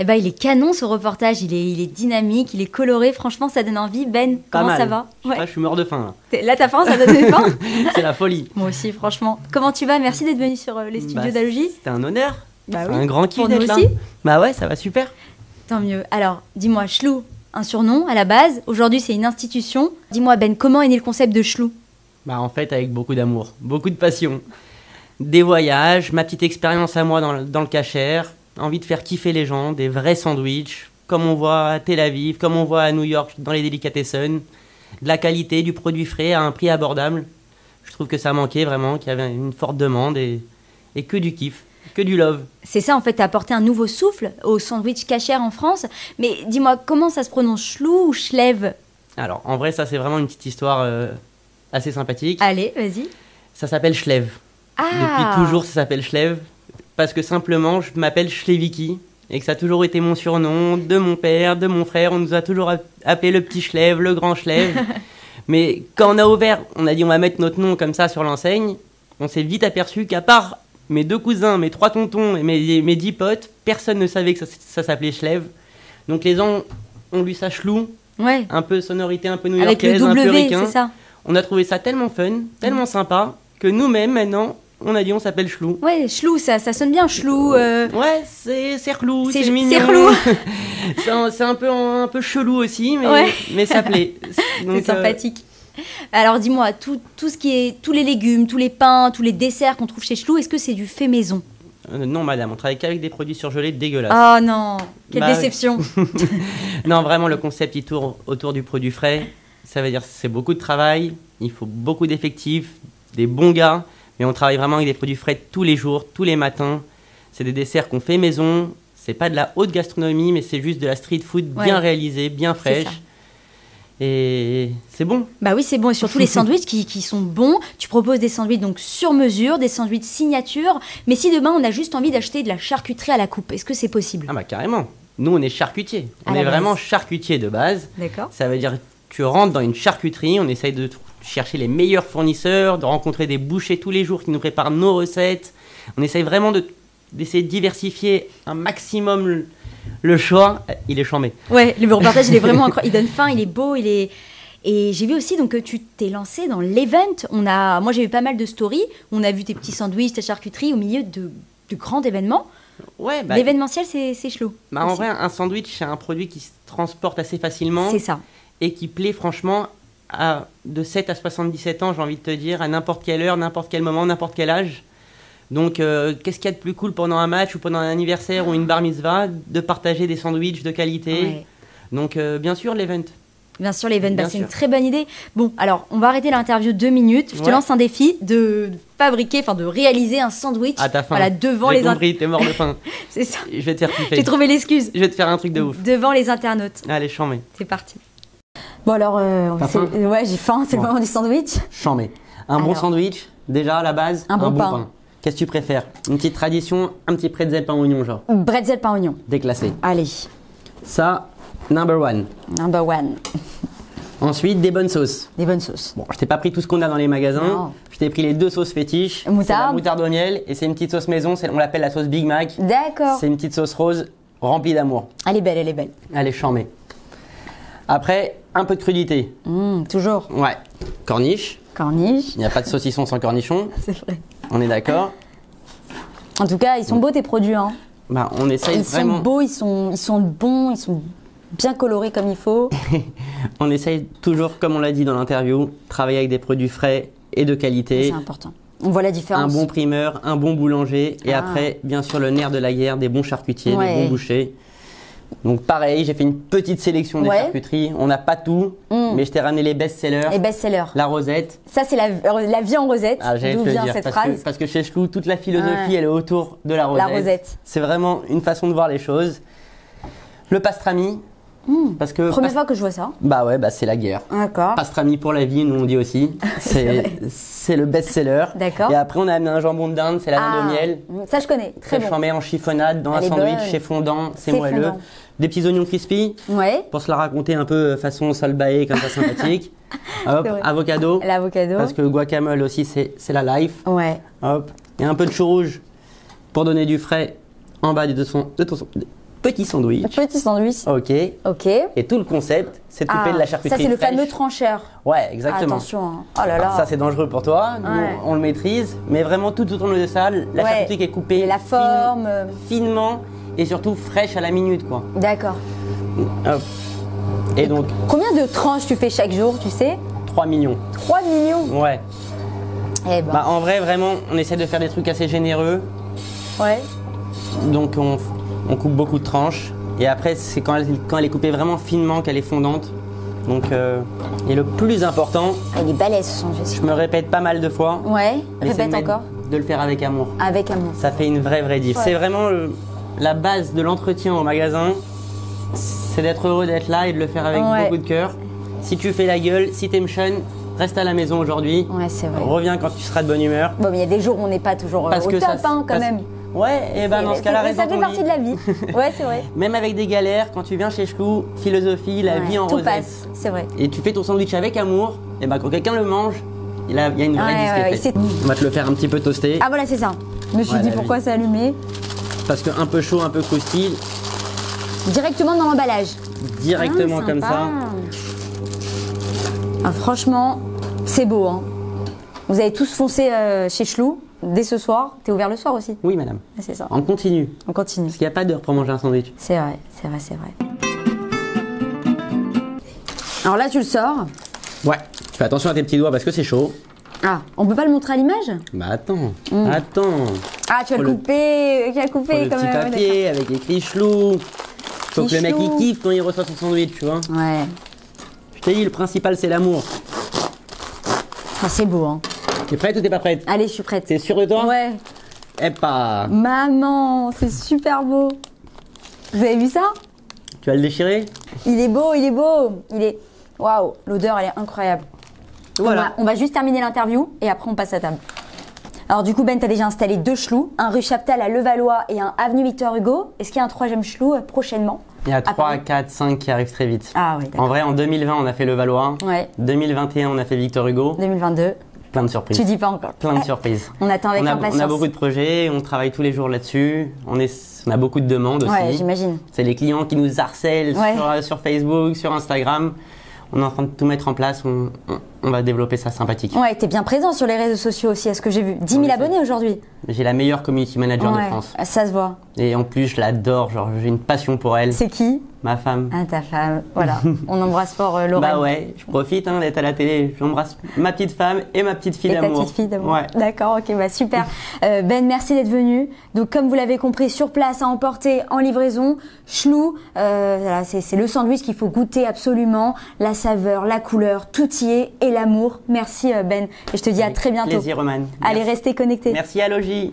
Eh ben, il est canon ce reportage, il est dynamique, il est coloré, franchement ça donne envie. Ben, comment ça va? Ouais. Je suis mort de faim. Là t'as faim, ça donne faim? C'est la folie. Moi aussi franchement. Comment tu vas? Merci d'être venu sur les studios d'Alogie. C'était un honneur. Bah c'est oui. un grand kiff d'être là. Aussi. Bah ouais, ça va super. Tant mieux. Alors, dis-moi, Chlou, un surnom à la base. Aujourd'hui, c'est une institution. Dis-moi, Ben, comment est né le concept de Chlou? Bah en fait, avec beaucoup d'amour, beaucoup de passion. Des voyages, ma petite expérience à moi dans le cachère, envie de faire kiffer les gens, des vrais sandwichs, comme on voit à Tel Aviv, comme on voit à New York dans les Delicatessen, de la qualité, du produit frais à un prix abordable. Je trouve que ça manquait vraiment, qu'il y avait une forte demande et que du kiff, que du love. C'est ça, en fait, t'as apporté un nouveau souffle au sandwich cachère en France. Mais dis-moi, comment ça se prononce, Chlou ou Schlev? Alors, en vrai, ça c'est vraiment une petite histoire assez sympathique. Allez, vas-y. Ça s'appelle Schlev. Ah. Depuis toujours, ça s'appelle Schlev. Parce que simplement, je m'appelle Schleviki. Et que ça a toujours été mon surnom, de mon père, de mon frère. On nous a toujours appelé le petit Schlev, le grand Schlev. Mais quand on a ouvert, on a dit on va mettre notre nom comme ça sur l'enseigne. On s'est vite aperçu qu'à part mes 2 cousins, mes 3 tontons et mes 10 potes, personne ne savait que ça s'appelait Schlev. Donc les gens ont lu ça Chlou. Ouais. Un peu sonorité, un peu Avec new-yorkaise, le un peu W, ricain. c'est ça. On a trouvé ça tellement fun, tellement sympa, que nous-mêmes, maintenant, on a dit on s'appelle Chlou. Ouais, Chlou, ça sonne bien, Chlou. Ouais, c'est relou, c'est mignon. C'est relou. c'est un peu chelou aussi, mais ça plaît. C'est sympathique. Alors dis-moi, tout ce qui est, tous les légumes, tous les pains, tous les desserts qu'on trouve chez Chlou, est-ce que c'est du fait maison? Non, madame, on travaille qu'avec des produits surgelés dégueulasses. Oh non, quelle déception. Non, vraiment, le concept, il tourne autour du produit frais. Ça veut dire que c'est beaucoup de travail, il faut beaucoup d'effectifs, des bons gars, mais on travaille vraiment avec des produits frais tous les jours, tous les matins. C'est des desserts qu'on fait maison, c'est pas de la haute gastronomie, mais c'est juste de la street food bien réalisée, bien fraîche. Et c'est bon. Bah oui, c'est bon. Et surtout les sandwichs qui sont bons. Tu proposes des sandwichs donc sur mesure, des sandwichs signature. Mais si demain on a juste envie d'acheter de la charcuterie à la coupe, est-ce que c'est possible? Ah bah carrément. Nous on est charcutier. On est vraiment charcutier de base. D'accord. Ça veut dire que tu rentres dans une charcuterie, on essaye de chercher les meilleurs fournisseurs, de rencontrer des bouchers tous les jours qui nous préparent nos recettes. On essaye vraiment d'essayer de diversifier un maximum le choix. Il est chambé. Ouais, le reportage il est vraiment incroyable. Il donne faim, il est beau, il est... Et j'ai vu aussi donc, que tu t'es lancé dans l'event. Moi j'ai vu pas mal de stories. On a vu tes petits sandwichs, ta charcuterie au milieu de grands événements. Ouais, bah, l'événementiel c'est Chlou. Bah, en vrai, un sandwich c'est un produit qui se transporte assez facilement. C'est ça. Et qui plaît franchement de 7 à 77 ans, j'ai envie de te dire, à n'importe quelle heure, n'importe quel moment, n'importe quel âge. Donc, qu'est-ce qu'il y a de plus cool pendant un match ou pendant un anniversaire ou une bar mitzvah, de partager des sandwichs de qualité. Ouais. Donc, bien sûr, l'event. Bien sûr, l'event, c'est une très bonne idée. Bon, alors, on va arrêter l'interview 2 minutes. Je te lance un défi de réaliser un sandwich devant les internautes. T'es mort de faim. C'est ça. Je vais te faire kiffer. J'ai trouvé l'excuse. Je vais te faire un truc de ouf. Devant les internautes. Allez, chambé. C'est parti. Bon alors, ouais, j'ai faim, c'est le moment du sandwich. Chambé. Bon sandwich, déjà à la base, un bon pain. Qu'est-ce que tu préfères? Une petite tradition, un petit pretzel pain oignon genre? Pretzel pain oignon. Déclassé. Allez. Ça, number one. Number one. Ensuite, des bonnes sauces. Des bonnes sauces. Bon, je t'ai pas pris tout ce qu'on a dans les magasins. Non. Je t'ai pris les 2 sauces fétiches. Moutarde. C'est la moutarde au miel et c'est une petite sauce maison, on l'appelle la sauce Big Mac. D'accord. C'est une petite sauce rose remplie d'amour. Elle est belle, elle est belle. Elle est chambée. Après, un peu de crudité. Toujours. Ouais. Corniche. Corniche. Il n'y a pas de saucisson sans cornichon. C'est vrai. On est d'accord. En tout cas, ils sont beaux tes produits. Hein. Bah, on essaye vraiment. Ils sont beaux, ils sont bons, ils sont bien colorés comme il faut. On essaye toujours, comme on l'a dit dans l'interview, travailler avec des produits frais et de qualité. C'est important. On voit la différence. Un bon primeur, un bon boulanger et après, bien sûr, le nerf de la guerre, des bons charcutiers, des bons bouchers. Donc pareil, j'ai fait une petite sélection des charcuteries. On n'a pas tout, mais je t'ai ramené les best-sellers. Les best-sellers. La rosette. Ça, c'est la vie en rosette. D'où vient cette phrase? Parce que chez Chlou, toute la philosophie, elle est autour de la rosette. La rosette. C'est vraiment une façon de voir les choses. Le pastrami. Parce que Première fois que je vois ça. Bah ouais, c'est la guerre. D'accord. Pastrami pour la vie, nous on dit aussi. C'est le best-seller. D'accord. Et après, on a amené un jambon de dinde, c'est la dinde au miel. Ça, je connais. Très bon. Chambé en chiffonnade dans un sandwich, c'est fondant, c'est moelleux. Des petits oignons crispy. Ouais. Pour se la raconter un peu façon salbaé, comme ça sympathique. Hop, avocado. L'avocado. Parce que guacamole aussi, c'est la life. Ouais. Hop. Et un peu de chou rouge pour donner du frais en bas de ton petit sandwich. Petit sandwich. Ok. Ok. Et tout le concept, c'est de couper de la charcuterie Ça, c'est le fraîche. fameux trancheur. Ouais, exactement. Attention. Hein. Oh là là. Alors ça, c'est dangereux pour toi. Nous, Ouais. on le maîtrise. Mais vraiment, tout autour de ça, la Ouais. charcuterie qui est coupée Et la forme. finement et surtout fraîche à la minute, quoi. D'accord. Hop. Et donc, Combien de tranches tu fais chaque jour, tu sais? 3 millions. 3 millions. Ouais. Eh ben. Bah, en vrai, vraiment, on essaie de faire des trucs assez généreux. Ouais. Donc, on coupe beaucoup de tranches. Et après, c'est quand elle est coupée vraiment finement qu'elle est fondante. Donc, et le plus important, Il est balèze ce sandwich. je me répète pas mal de fois, Ouais. mais c'est Répète encore. de le faire avec amour. Avec amour. Ça fait une vraie diff. Ouais. C'est vraiment la base de l'entretien au magasin. C'est d'être heureux d'être là et de le faire avec Ouais. beaucoup de cœur. Si tu fais la gueule, si t'aimes Sean, reste à la maison aujourd'hui. Ouais, c'est vrai. Reviens quand tu seras de bonne humeur. Bon, mais il y a des jours où on n'est pas toujours au top, hein, quand parce- même. Ouais, et ben dans ce cas-là, reste ça dans fait ton partie lit. de la vie. Ouais, c'est vrai. Même avec des galères, quand tu viens chez Chlou, philosophie, la Ouais, vie en tout rosette. passe, c'est vrai. Et tu fais ton sandwich avec amour, et ben quand quelqu'un le mange, il y a une vraie Ouais, diff qui est ouais, faite. c'est- On va te le faire un petit peu toaster, Ah voilà, c'est ça. Je me suis Ouais, dit la pourquoi c'est allumé. parce que un peu chaud, un peu croustille, Directement dans l'emballage. directement Ah, comme sympa. ça. Ah, franchement, c'est beau. Hein. Vous avez tous foncé chez Chlou dès ce soir. T'es ouvert le soir aussi. Oui madame, Ah, c'est ça. on continue, On continue. parce qu'il n'y a pas d'heure pour manger un sandwich. C'est vrai, c'est vrai, c'est vrai. Alors là, tu le sors. Ouais, tu fais attention à tes petits doigts parce que c'est chaud. Ah, on peut pas le montrer à l'image? Bah attends, attends. Ah, tu vas le Faut le- couper, tu vas le Faut couper le quand petit même. papier avec écrit Chlou. Faut que le mec il Chlou. kiffe quand il reçoit son sandwich, tu vois. Ouais. Je t'ai dit, le principal c'est l'amour. Ah, c'est beau, hein. T'es prête ou t'es pas prête? Allez, je suis prête. T'es sûr de toi? Ouais. Eh pas. Maman, c'est super beau. Vous avez vu ça? Tu vas le déchirer? Il est beau, il est beau. Il est. Waouh, l'odeur, elle est incroyable. Voilà. On va juste terminer l'interview et après on passe à table. Alors du coup, Ben, t'as déjà installé 2 Chlous, un rue Chaptal à Levallois et un avenue Victor Hugo. Est-ce qu'il y a un 3e Chlou prochainement? Il y a 3, Paris. 4, 5 qui arrivent très vite. Ah oui, En d'accord. vrai, en 2020, on a fait le Valois. Ouais, 2021, on a fait Victor Hugo. 2022. Plein de surprises. Tu dis pas encore. Plein de surprises. On attend avec on impatience. a beaucoup de projets, on travaille tous les jours là-dessus. On a beaucoup de demandes aussi. Ouais, j'imagine. C'est les clients qui nous harcèlent Ouais. sur Facebook, sur Instagram. On est en train de tout mettre en place. On va développer ça sympathique. Ouais, t'es bien présent sur les réseaux sociaux aussi, à ce que j'ai vu. 10 000 Oui, ça- abonnés aujourd'hui. J'ai la meilleure community manager Ouais, de France. ça se voit. Et en plus, je l'adore. Genre, j'ai une passion pour elle. C'est qui? Ma femme. Ah, ta femme. Voilà. On embrasse fort Lorraine. Bah ouais, je profite d'être à la télé. J'embrasse ma petite femme et ma petite fille Et ta d'amour. petite fille d'amour. Ouais. D'accord, ok, bah super. Ben, merci d'être venu. Donc, comme vous l'avez compris, sur place à emporter en livraison, Chlou, voilà, c'est le sandwich qu'il faut goûter absolument. La saveur, la couleur, tout y est et l'amour. Merci Ben. Et je te dis à très bientôt. Plaisir, Roman. Allez, Merci. restez connectés. Merci à Logi.